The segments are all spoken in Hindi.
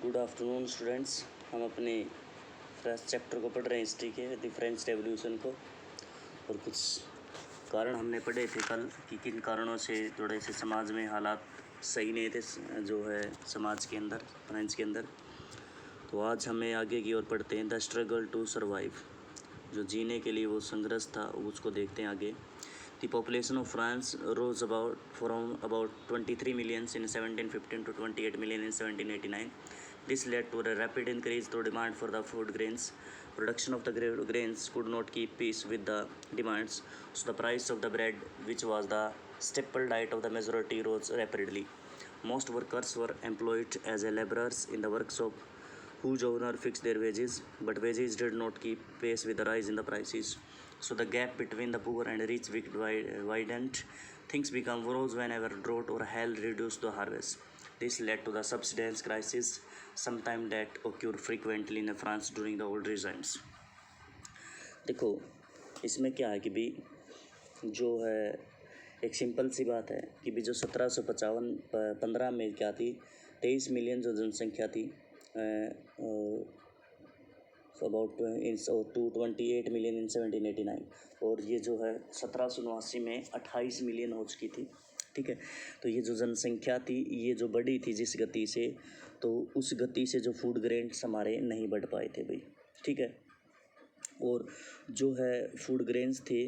Good afternoon students. हम अपने फर्स्ट चैप्टर को पढ़ रहे हैं हिस्ट्री के, द फ्रेंच रेवोल्यूशन को। और कुछ कारण हमने पढ़े थे कल कि किन कारणों से थोड़े से समाज में हालात सही नहीं थे, जो है समाज के अंदर, फ्रांस के अंदर। तो आज हमें आगे की ओर पढ़ते हैं द स्ट्रगल टू सर्वाइव, जो जीने के लिए वो संघर्ष था, उसको देखते हैं आगे। The population of France rose from about 23 million in 1715 to 28 million in 1789. This led to a rapid increase in demand for the food grains. Production of the grains could not keep pace with the demands, so the price of the bread, which was the staple diet of the majority, rose rapidly. Most workers were employed as laborers in the workshop, whose owner fixed their wages, but wages did not keep pace with the rise in the prices. So the gap between the poor and rich widened. Things became worse whenever drought or hail reduced the harvest. This led to the subsistence crisis, sometimes that occurred frequently in France during the old regimes. देखो इसमें क्या है कि भी जो है एक सिंपल सी बात है कि भी जो 1755-15 में क्या थी, 23 मिलियन जो जनसंख्या थी, अबाउट टू 28 मिलियन इन 1789, और ये जो है 1789 में 28 मिलियन हो चुकी थी। ठीक है, तो ये जो जनसंख्या थी ये जो बढ़ी थी जिस गति से, तो उस गति से जो फूड ग्रेन्स हमारे नहीं बढ़ पाए थे भाई। ठीक है, और जो है फूड ग्रेन्स थे,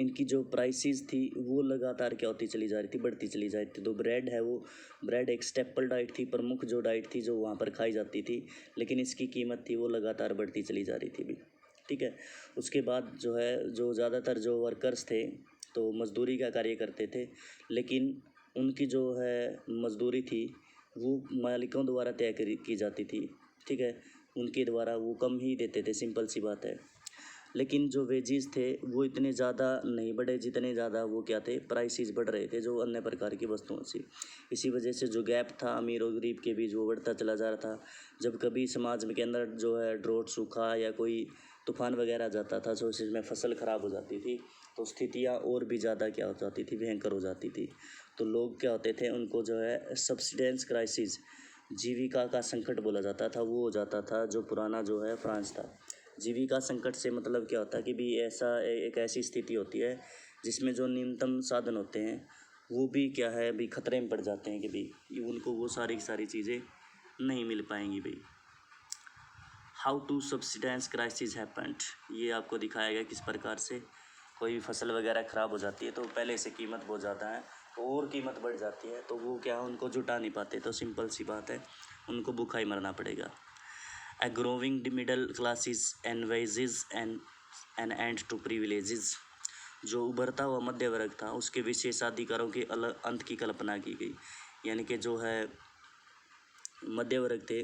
इनकी जो प्राइसेस थी वो लगातार क्या होती चली जा रही थी, बढ़ती चली जा रही थी। तो ब्रेड है, वो ब्रेड एक स्टेपल डाइट थी, प्रमुख जो डाइट थी जो वहाँ पर खाई जाती थी, लेकिन इसकी कीमत थी वो लगातार बढ़ती चली जा रही थी भी। ठीक है, उसके बाद जो है जो ज़्यादातर जो वर्कर्स थे तो मज़दूरी का कार्य करते थे, लेकिन उनकी जो है मज़दूरी थी वो मालिकों द्वारा तय की जाती थी। ठीक है, उनके द्वारा वो कम ही देते थे, सिंपल सी बात है। लेकिन जो वेजेस थे वो इतने ज़्यादा नहीं बढ़े जितने ज़्यादा वो क्या थे, प्राइसेस बढ़ रहे थे जो अन्य प्रकार की वस्तुओं से। इसी वजह से जो गैप था अमीर और गरीब के बीच वो बढ़ता चला जा रहा था। जब कभी समाज के अंदर जो है ड्रोट, सूखा या कोई तूफान वगैरह जाता था, जो इसमें फसल ख़राब हो जाती थी, तो स्थितियाँ और भी ज़्यादा क्या हो जाती थी, भयंकर हो जाती थी। तो लोग क्या होते थे, उनको जो है सब्सिडेंस क्राइसिस, जीविका का संकट बोला जाता था, वो हो जाता था जो पुराना जो है फ्रांस था। जीविका संकट से मतलब क्या होता है कि भी ऐसा एक ऐसी स्थिति होती है जिसमें जो न्यूनतम साधन होते हैं वो भी क्या है भी खतरे में पड़ जाते हैं कि भी उनको वो सारी चीज़ें नहीं मिल पाएंगी भाई। How to subsistence crisis happened, ये आपको दिखाया गया किस प्रकार से कोई भी फसल वगैरह ख़राब हो जाती है तो पहले से कीमत बहुत ज़्यादा है तो और कीमत बढ़ जाती है, तो वो क्या है उनको जुटा नहीं पाते, तो सिंपल सी बात है उनको भूखा ही मरना पड़ेगा। A growing middle classes envisages an end to privileges, जो उभरता हुआ मध्य वर्ग था उसके विशेषाधिकारों के अंत की कल्पना की गई। यानी कि जो है मध्य वर्ग थे,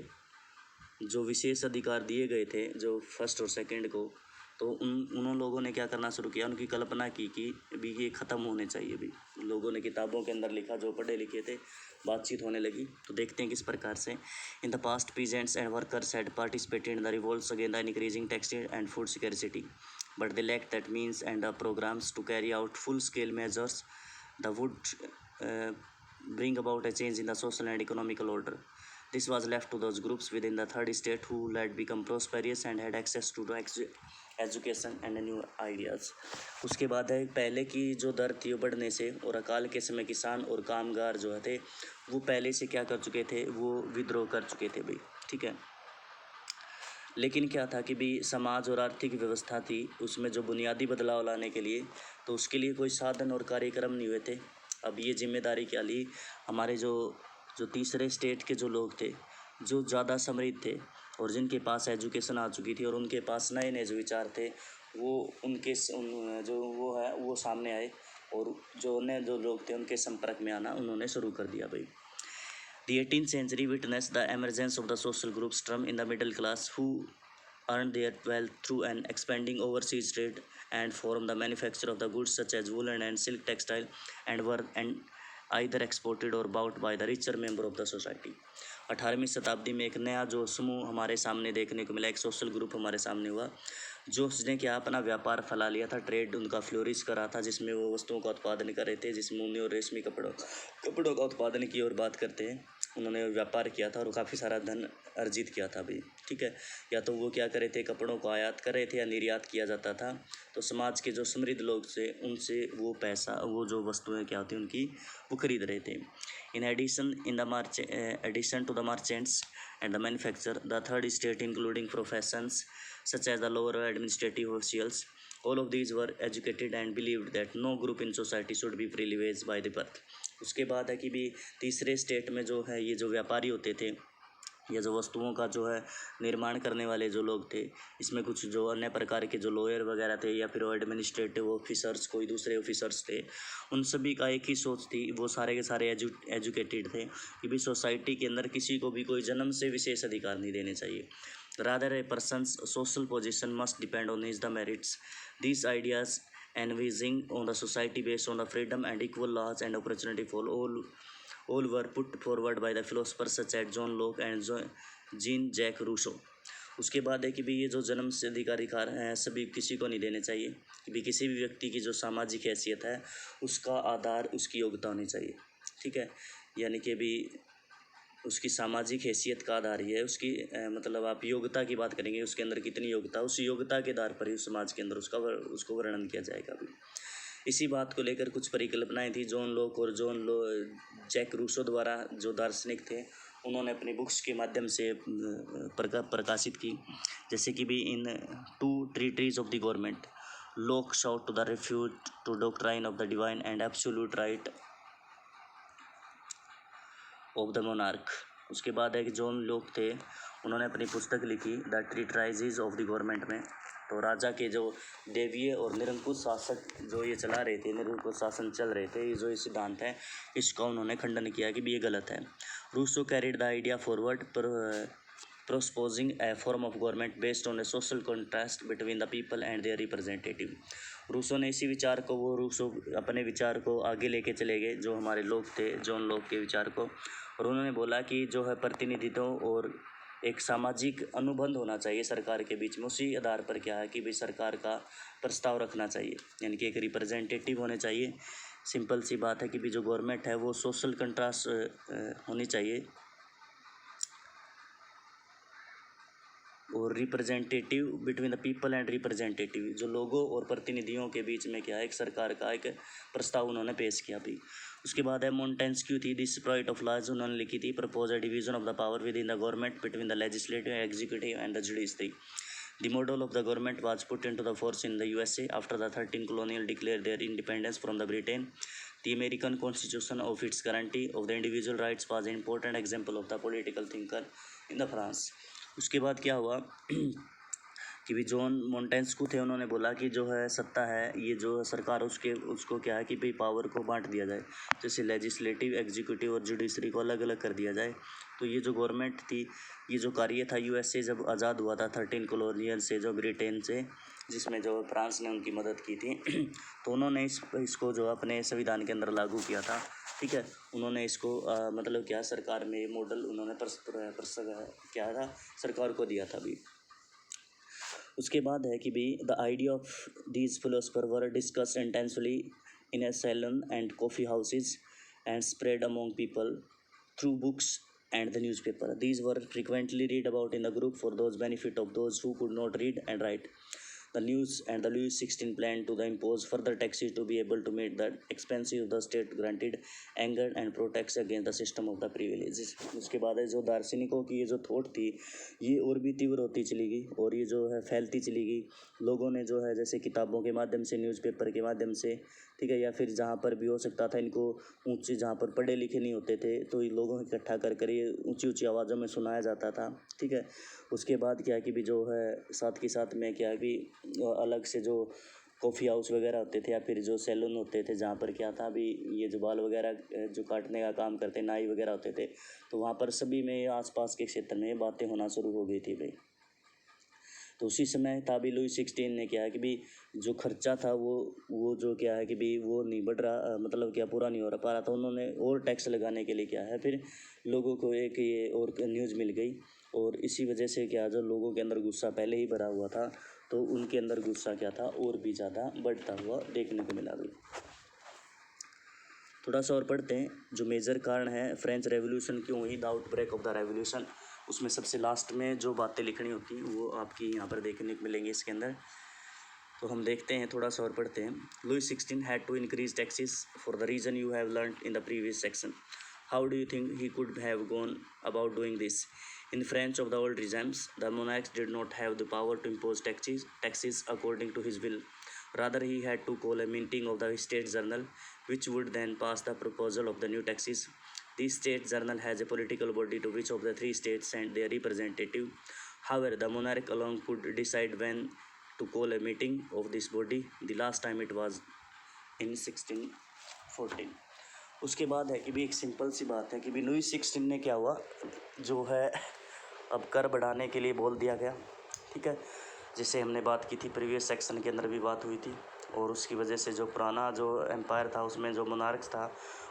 जो विशेष अधिकार दिए गए थे जो फर्स्ट और सेकंड को, तो उन लोगों ने क्या करना शुरू किया, उनकी कल्पना की कि भी ये ख़त्म होने चाहिए भी। लोगों ने किताबों के अंदर लिखा, जो पढ़े लिखे थे, बातचीत होने लगी। तो देखते हैं किस प्रकार से। In the past peasants and workers had participated in the revolts against the increasing tax and food security, but they lack that means and the programmes to carry out full scale measures the would bring about a change in the social and economical order. This was left to those groups within the third estate who had become prosperous and had access to the education and new ideas. उसके बाद है पहले की जो दर थी वो बढ़ने से, और अकाल के समय किसान और कामगार जो थे वो पहले से क्या कर चुके थे, वो विद्रोह कर चुके थे भाई। ठीक है, लेकिन क्या था कि भी समाज और आर्थिक व्यवस्था थी उसमें जो बुनियादी बदलाव लाने के लिए, तो उसके लिए कोई साधन और कार्यक्रम नहीं हुए थे। अब ये जिम्मेदारी क्या ली, हमारे जो तीसरे स्टेट के जो लोग थे, जो ज़्यादा समृद्ध थे और जिनके पास एजुकेशन आ चुकी थी और उनके पास नए नए जो विचार थे, वो उनके जो वो है वो सामने आए, और जो नए जो लोग थे उनके संपर्क में आना उन्होंने शुरू कर दिया भाई। The 18th century witnessed the emergence of the social groups term in the middle class, who earned their wealth through an expanding overseas trade and formed the manufacture of the goods such as woolen and silk textile, and were either exported or bought by the richer member of the society. 18वीं शताब्दी में एक नया जो समूह हमारे सामने देखने को मिला, एक सोशल ग्रुप हमारे सामने हुआ, जो उसने क्या अपना व्यापार फैला लिया था, ट्रेड उनका फ्लोरिश करा था, जिसमें वो वस्तुओं का उत्पादन कर रहे थे, जिसमें ऊनी और रेशमी कपड़ों का उत्पादन की और बात करते हैं। उन्होंने व्यापार किया था और काफ़ी सारा धन अर्जित किया था अभी, ठीक है। या तो वो क्या कर रहे थे, कपड़ों को आयात कर रहे थे या निर्यात किया जाता था, तो समाज के जो समृद्ध लोग थे उनसे वो पैसा, वो जो वस्तुएं क्या होती उनकी, वो खरीद रहे थे। In addition to the merchants and the manufacturer, the third state including professions such as the lower administrative officials, all of these were educated and believed that no group in society should be privileged by the birth. उसके बाद है कि भी तीसरे स्टेट में जो है ये जो व्यापारी होते थे या जो वस्तुओं का जो है निर्माण करने वाले जो लोग थे, इसमें कुछ जो अन्य प्रकार के जो लॉयर वगैरह थे या फिर एडमिनिस्ट्रेटिव ऑफिसर्स, कोई दूसरे ऑफिसर्स थे, उन सभी का एक ही सोच थी, वो सारे के सारे एजुकेटेड थे कि भी सोसाइटी के अंदर किसी को भी कोई जन्म से विशेष अधिकार नहीं देने चाहिए। Rather A person's social position must depend on his the merits. These ideas envisaging on the society based on the freedom and equal laws and opportunity for all were put forward by the philosophers such as John Locke and Jean Jacques Rousseau. उसके बाद है कि भी ये जो जन्म से अधिकार हैं सभी किसी को नहीं देने चाहिए, कि भी किसी भी व्यक्ति की जो सामाजिक हैसियत है उसका आधार उसकी योग्यता होनी चाहिए, ठीक है। यानी कि भी उसकी सामाजिक हैसियत का आधार ही है उसकी, मतलब आप योग्यता की बात करेंगे, उसके अंदर कितनी योग्यता, उस योग्यता के आधार पर ही उस समाज के अंदर उसको वर्णन किया जाएगा अभी। इसी बात को लेकर कुछ परिकल्पनाएं थी जॉन लॉक और जैक रूसो द्वारा, जो दार्शनिक थे, उन्होंने अपनी बुक्स के माध्यम से प्रकाशित की। जैसे कि भी in 2 treatises of the government, Locke sought to the refute to doctrine of the divine and absolute right of the monarch. उसके बाद है कि जॉन लॉक थे, उन्होंने अपनी पुस्तक लिखी द ट्रीटाइजेस ऑफ द गवर्नमेंट में, तो राजा के जो देवीय और निरंकुश शासक जो ये चला रहे थे, निरंकुश शासन चल रहे थे, ये जो ये सिद्धांत है इसका उन्होंने खंडन किया कि भी ये गलत है। Rousseau carried the idea forward proposing a form of government based on a social contrast between the people and their representative. Rousseau ने इसी विचार को, वो रूसो अपने विचार को आगे लेके चले गए, जो हमारे लोग थे जॉन लॉक के विचार को, और उन्होंने बोला कि जो है प्रतिनिधित्व और एक सामाजिक अनुबंध होना चाहिए सरकार के बीच में। उसी आधार पर क्या है कि भाई सरकार का प्रस्ताव रखना चाहिए, यानी कि एक रिप्रेजेंटेटिव होने चाहिए। सिंपल सी बात है कि भी जो गवर्नमेंट है वो सोशल कंट्रास्ट होनी चाहिए, और representative between the people and representative, जो लोगों और प्रतिनिधियों के बीच में क्या है एक सरकार का एक प्रस्ताव उन्होंने पेश किया भी। उसके बाद है मोंटेस्क्यू थी, दिस स्प्राइट ऑफ लॉज, उन्होंने लिखी थी, propose a division of the power with in the government between the legislative, executive and the judiciary. The model of the government was put into the force in the USA after the 13 colonial declared their independence from the Britain. The American Constitution of its guarantee of the individual rights was an important example of the political thinker in the France. उसके बाद क्या हुआ कि भी जॉन मोंटेस्क्यू थे, उन्होंने बोला कि जो है सत्ता है ये जो सरकार उसको क्या है कि भाई पावर को बांट दिया जाए, जैसे लेजिस्लेटिव, एग्जीक्यूटिव और जुडिशरी को अलग अलग कर दिया जाए। तो ये जो गवर्नमेंट थी, ये जो कार्य था यूएसए जब आज़ाद हुआ था 13 कॉलोनियल से, जो ब्रिटेन से, जिसमें जो फ्रांस ने उनकी मदद की थी, तो उन्होंने इसको जो अपने संविधान के अंदर लागू किया था, ठीक है। उन्होंने इसको मतलब क्या सरकार में मॉडल उन्होंने क्या था सरकार को दिया था भी। उसके बाद है कि भी the idea of these philosopher were discuss intensely in a salon and coffee houses and spread among people through books and the newspaper. These were frequently read about in the group for those benefit of those who could not read and write. The news and the Louis XVI plan to impose further taxes to be able to meet the expenses of the state granted anger and protects against the system of the privileges. उसके बाद है जो दार्शनिकों की ये जो थॉट थी ये और भी तीव्र होती चली गई और ये जो है फैलती चली गई। लोगों ने जो है जैसे किताबों के माध्यम से, न्यूज़पेपर के माध्यम से, ठीक है, या फिर जहाँ पर भी हो सकता था इनको ऊंची, जहाँ पर पढ़े लिखे नहीं होते थे तो ये लोगों को इकट्ठा कर ये ऊंची ऊंची आवाज़ों में सुनाया जाता था, ठीक है। उसके बाद क्या है कि भी जो है साथ के साथ में क्या है कि अलग से जो कॉफ़ी हाउस वगैरह होते थे या फिर जो सैलून होते थे जहाँ पर क्या था अभी ये जो बाल वगैरह जो काटने का काम करते, नाई वगैरह होते थे, तो वहाँ पर सभी में आसपास के क्षेत्र में बातें होना शुरू हो गई थी भाई। तो उसी समय ताबी लुई 16 ने क्या है कि भी जो खर्चा था वो जो क्या है कि भी वो नहीं बढ़ रहा, मतलब क्या पूरा नहीं हो पा रहा था, उन्होंने और टैक्स लगाने के लिए क्या है फिर लोगों को एक ये और न्यूज़ मिल गई और इसी वजह से क्या जो लोगों के अंदर गुस्सा पहले ही भरा हुआ था तो उनके अंदर गुस्सा क्या था और भी ज़्यादा बढ़ता हुआ देखने को मिला। थोड़ा सा और पढ़ते हैं। जो मेजर कारण है फ्रेंच रेवोल्यूशन क्यों हुई, the outbreak of the revolution, उसमें सबसे लास्ट में जो बातें लिखनी होती हैं वो आपकी यहाँ पर देखने को मिलेंगी इसके अंदर। तो हम देखते हैं, थोड़ा सा और पढ़ते हैं। Louis 16 had to increase taxes for the reason you have learn in the previous section. How do you think he could have gone about doing this? In French of the old regimes, the monarchs did not have the power to impose taxes according to his will. Rather, he had to call a meeting of the State Journal, which would then pass the proposal of the new taxes. The State Journal has a political body to which of the three states sent their representative. However, the monarch alone could decide when to call a meeting of this body. The last time it was in 1614. उसके बाद है कि भी एक सिंपल सी बात है कि भी लुई 16 ने क्या हुआ, जो है अब कर बढ़ाने के लिए बोल दिया गया। ठीक है, जैसे हमने बात की थी प्रीवियस सेक्शन के अंदर भी बात हुई थी, और उसकी वजह से जो पुराना जो एम्पायर था उसमें जो मोनार्क्स था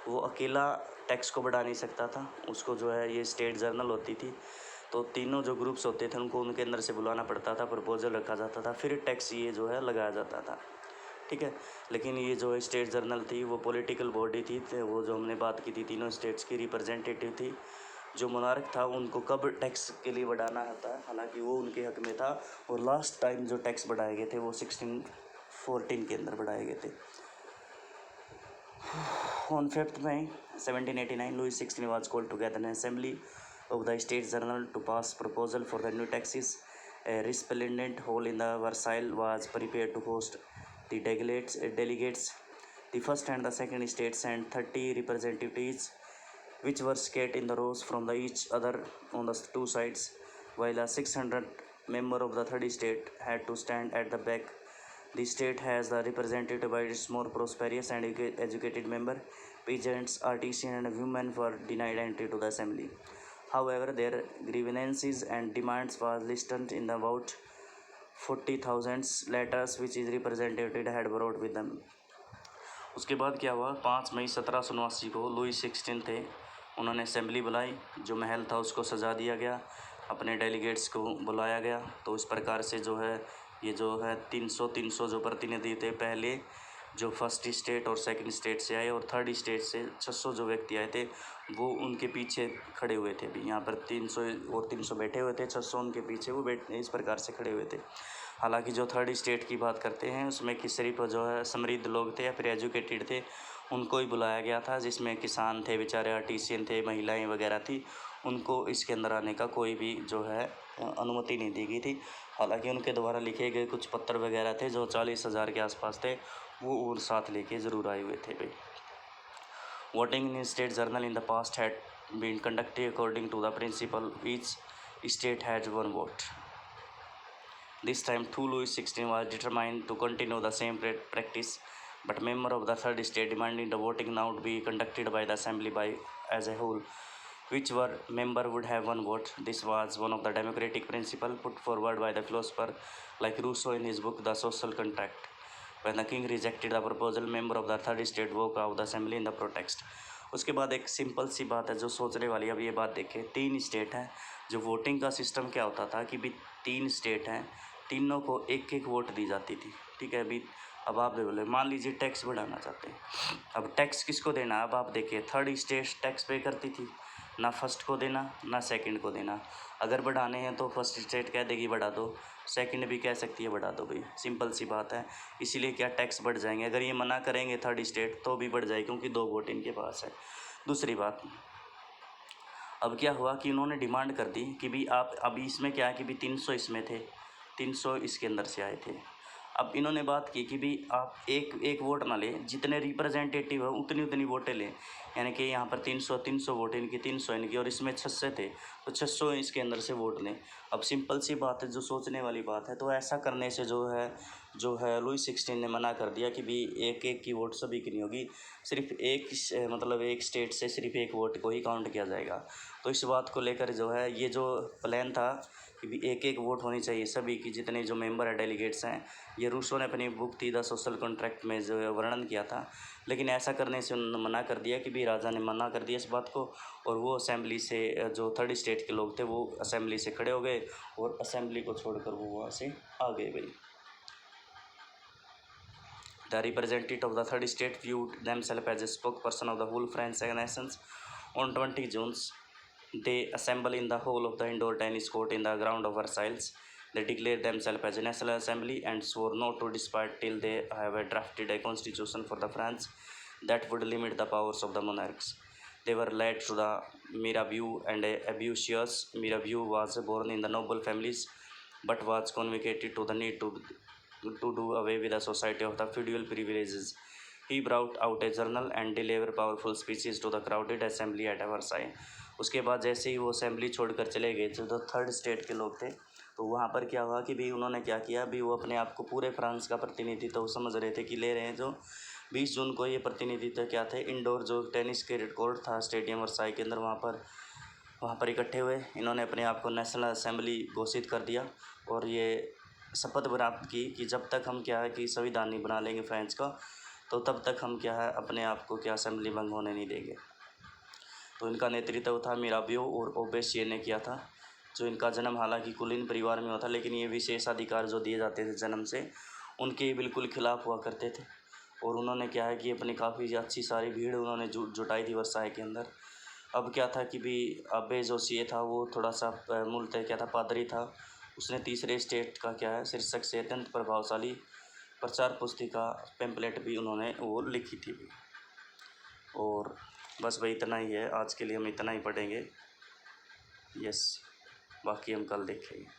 वो अकेला टैक्स को बढ़ा नहीं सकता था, उसको जो है ये स्टेट जर्नल होती थी, तो तीनों जो ग्रुप्स होते थे उनको उनके अंदर से बुलाना पड़ता था, प्रपोजल रखा जाता था, फिर टैक्स ये जो है लगाया जाता था। ठीक है, लेकिन ये जो स्टेट जर्नल थी वो पॉलिटिकल बॉडी थी, तो वो जो हमने बात की थी तीनों स्टेट्स की रिप्रेजेंटेटिव थी। जो मोनार्क था उनको कब टैक्स के लिए बढ़ाना होता है, हालांकि वो उनके हक में था, और लास्ट टाइम जो टैक्स बढ़ाए गए थे वो 1614 के अंदर बढ़ाए गए थे। On 5th May 1789, Louis XVI was called together an assembly of the States General to pass proposal for the new taxes. A resplendent hall in the Versailles was prepared to host the delegates. The first and the second states sent 30 representatives, which were scattered in the rows from each other on the two sides, while a 600 member of the third state had to stand at the back. The state has the representative by its more prosperous and educated member. Peasants, artisans, and women were denied entry to the assembly. However, their grievances and demands was listed in about 40,000 letters which is representative had brought with them. उसके बाद क्या हुआ, 5 मई 1789 को लुई 16 थे, उन्होंने असेंबली बुलाई, जो महल था उसको सजा दिया गया, अपने डेलीगेट्स को बुलाया गया। तो इस प्रकार से जो है ये जो है 300 जो प्रतिनिधि थे, पहले जो फर्स्ट स्टेट और सेकंड स्टेट से आए और थर्ड स्टेट से 600 जो व्यक्ति आए थे वो उनके पीछे खड़े हुए थे। भी यहाँ पर 300 और 300 बैठे हुए थे, 600 उनके पीछे वो इस प्रकार से खड़े हुए थे। हालांकि जो थर्ड स्टेट की बात करते हैं उसमें कि सिर्फ जो है समृद्ध लोग थे या फिर एजुकेटेड थे उनको ही बुलाया गया था, जिसमें किसान थे, बेचारे आर्टिसियन थे, महिलाएं वगैरह थी, उनको इसके अंदर आने का कोई भी जो है अनुमति नहीं दी गई थी। हालांकि उनके द्वारा लिखे गए कुछ पत्र वगैरह थे जो 40,000 के आसपास थे, वो और साथ लेके ज़रूर आए हुए थे भाई। Voting in state general in the past had been conducted according to the principle each state has one vote. This time too Louis XVI was determined to continue the same practice, but member of the third state demanding the voting now to be conducted by the assembly as a whole, which were member would have one vote. This was one of the democratic principles put forward by the philosopher like Rousseau in his book The Social Contract. When the king rejected the proposal, member of the third state walked out of the assembly in the protest. उसके बाद एक सिंपल सी बात है जो सोचने वाली, अब ये बात देखें, 3 स्टेट हैं, जो वोटिंग का सिस्टम क्या होता था कि भी 3 स्टेट हैं, तीनों को एक एक वोट दी जाती थी। ठीक है, अभी अब आप बोले मान लीजिए टैक्स बढ़ाना चाहते हैं, अब टैक्स किसको देना, अब आप देखिए थर्ड स्टेट टैक्स पे करती थी, ना फर्स्ट को देना ना सेकंड को देना। अगर बढ़ाने हैं तो फर्स्ट स्टेट कह देगी बढ़ा दो, सेकंड भी कह सकती है बढ़ा दो भाई, सिंपल सी बात है। इसीलिए क्या टैक्स बढ़ जाएंगे, अगर ये मना करेंगे थर्ड स्टेट तो भी बढ़ जाएगी क्योंकि 2 वोट इनके पास है। दूसरी बात, अब क्या हुआ कि उन्होंने डिमांड कर दी कि भी आप, अभी इसमें क्या है कि भी 300 इसमें थे, 300 इसके अंदर से आए थे। अब इन्होंने बात की कि भी आप एक वोट ना लें, जितने रिप्रेजेंटेटिव है उतनी वोटें लें, यानी कि यहाँ पर 300 वोट इनकी, 300 इनकी, और इसमें 600 थे तो 600 इसके अंदर से वोट लें। अब सिंपल सी बात है, जो सोचने वाली बात है, तो ऐसा करने से जो है लुई 16 ने मना कर दिया कि भी एक की वोट सभी की नहीं होगी, सिर्फ मतलब एक स्टेट से सिर्फ एक वोट को ही काउंट किया जाएगा। तो इस बात को लेकर जो है ये जो प्लान था कि भी एक वोट होनी चाहिए सभी की, जितने जो मेंबर है डेलीगेट्स हैं, ये रूसो ने अपनी बुक थी द सोशल कॉन्ट्रैक्ट में जो है वर्णन किया था। लेकिन ऐसा करने से उन्होंने मना कर दिया कि भी राजा ने मना कर दिया इस बात को, और वो असेंबली से जो थर्ड स्टेट के लोग थे वो असेंबली से खड़े हो गए और असेंबली को छोड़कर वो वहाँ से आ गए भाई। The representative of the third state viewed themselves as a spokesperson of the whole French nations. On 20 June, they assemble in the hall of the indoor tennis court in the ground of Versailles. They declared themselves as a national assembly and swore not to despite till they have drafted a constitution for the France that would limit the powers of the monarchs. They were led to the Mirabeau, and a ambitious Mirabeau was born in the noble families, but was convicted to the need to do away with the society of the feudal privileges. He brought out a journal and delivered powerful speeches to the crowded assembly at Versailles. उसके बाद जैसे ही वो असेंबली छोड़कर चले गए जो थर्ड स्टेट के लोग थे, तो वहाँ पर क्या हुआ कि भी उन्होंने क्या किया, भी वो अपने आप को पूरे फ्रांस का प्रतिनिधित्व तो समझ रहे थे कि ले रहे हैं। जो 20 जून को ये प्रतिनिधित्व क्या थे, इंडोर जो टेनिस क्रिकेट कोर्ट था स्टेडियम वर्साई के अंदर, वहाँ पर इकट्ठे हुए। इन्होंने अपने आप को नेशनल असेंबली घोषित कर दिया और ये शपथ प्राप्त की कि जब तक हम क्या है कि संविधान नहीं बना लेंगे फ्रांस का, तो तब तक हम क्या है अपने आप को क्या असेंबली भंग होने नहीं देंगे। तो इनका नेतृत्व था मिराबियो और ओबेसिये ने किया था। जो इनका जन्म हालांकि कुलीन परिवार में हुआ था, लेकिन ये विशेष अधिकार जो दिए जाते थे जन्म से, उनके बिल्कुल खिलाफ हुआ करते थे। और उन्होंने क्या है कि अपनी काफ़ी अच्छी सारी भीड़ उन्होंने जुटाई थी वर्साई के अंदर। अब क्या था कि भी अब्बे जोशिए था, वो थोड़ा सा मूलतः क्या था, पादरी था। उसने तीसरे स्टेट का क्या है शीर्षक से अत्यंत प्रभावशाली प्रचार पुस्तिका पेम्पलेट भी उन्होंने वो लिखी थी। और बस भाई इतना ही है आज के लिए, हम इतना ही पढ़ेंगे। यस, बाकी हम कल देखेंगे।